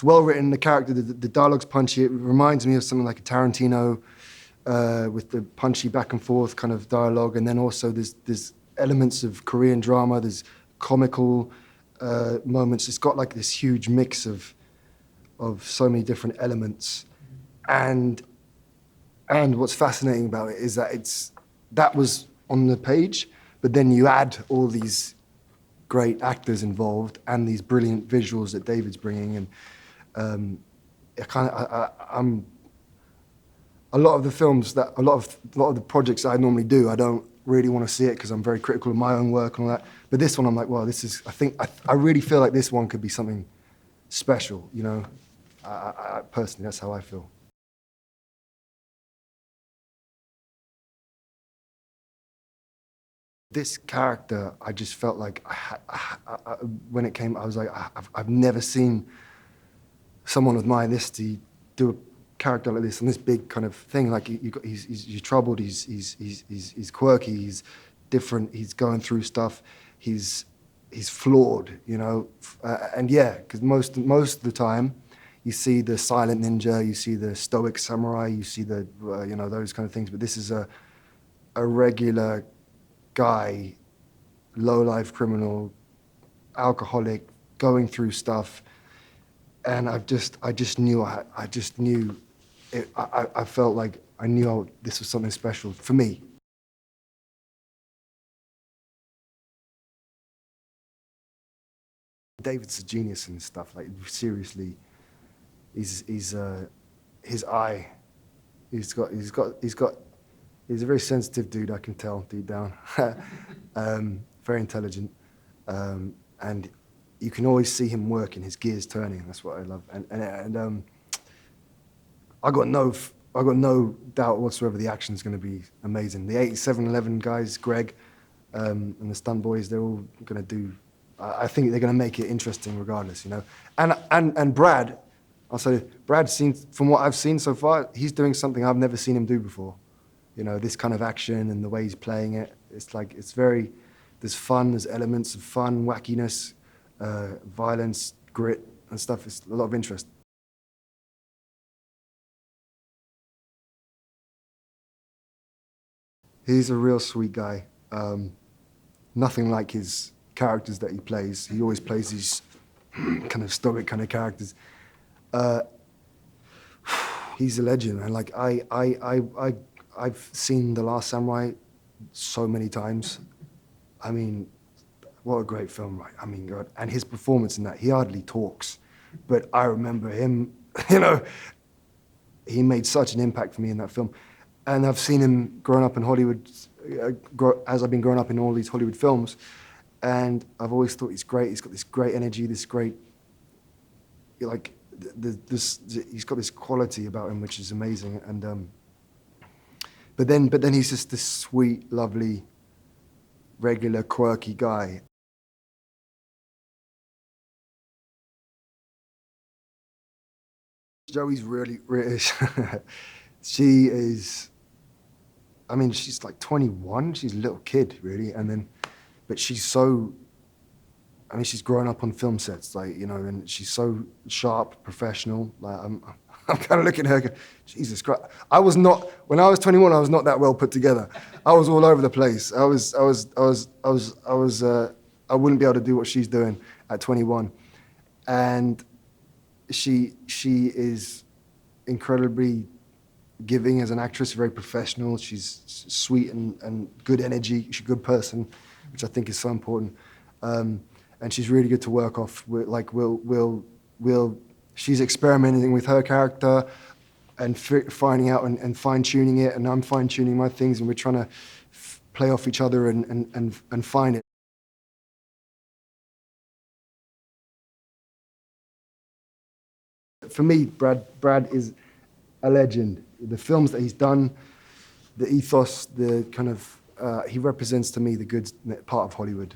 it's well written. The character, the dialogue's punchy. It reminds me of something like a Tarantino with the punchy back and forth kind of dialogue, and then also there's elements of Korean drama. There's comical moments. It's got like this huge mix of so many different elements, and what's fascinating about it is that that was on the page, but then you add all these great actors involved and these brilliant visuals that David's bringing, and I'm a lot of the films that a lot of the projects that I normally do, I don't really want to see it because I'm very critical of my own work and all that. But this one, I'm like, well, this is. I really feel like this one could be something special. You know, I personally, that's how I feel. This character, I just felt like when it came, I was like, I've never seen someone with my ethnicity do a character like this and this big kind of thing. Like he's troubled, he's quirky, he's different, he's going through stuff, he's flawed, you know, and yeah, because most of the time, you see the silent ninja, you see the stoic samurai, you see the you know, those kind of things. But this is a regular guy, low-life criminal, alcoholic, going through stuff, and I just knew it, I felt like I knew this was something special for me. David's a genius in stuff. Like seriously, he's his eye. He's a very sensitive dude, I can tell deep down. Very intelligent, and you can always see him working, his gears turning. That's what I love. And I got no doubt whatsoever the action's going to be amazing. The 8711 guys, Greg, and the stunt boys, they're all going to do. I think they're going to make it interesting regardless, you know. And Brad, I'll say, from what I've seen so far, he's doing something I've never seen him do before. You know, this kind of action and the way he's playing it, there's fun, there's elements of fun, wackiness, violence, grit and stuff. It's a lot of interest. He's a real sweet guy. Nothing like his characters that he plays. He always plays these kind of stoic kind of characters. He's a legend, and like I've seen The Last Samurai so many times. I mean, what a great film, right? I mean, God. And his performance in that, he hardly talks. But I remember him, you know, he made such an impact for me in that film. And I've seen him growing up in Hollywood, as I've been growing up in all these Hollywood films. And I've always thought he's great. He's got this great energy, this great, like, he's got this quality about him which is amazing. And but then he's just this sweet, lovely, regular, quirky guy. Joey's really, she is, I mean, she's like 21. She's a little kid, really, but she's so. I mean, she's grown up on film sets, like, you know, and she's so sharp, professional. Like, I'm kind of looking at her, going, Jesus Christ. When I was 21, I was not that well put together. I was all over the place. I wouldn't be able to do what she's doing at 21. And she is incredibly giving as an actress, very professional. She's sweet and good energy. She's a good person, which I think is so important. And she's really good to work off. She's experimenting with her character and finding out and fine-tuning it, and I'm fine-tuning my things, and we're trying to play off each other and find it. For me, Brad is a legend. The films that he's done, the ethos, the kind of, he represents to me the good part of Hollywood.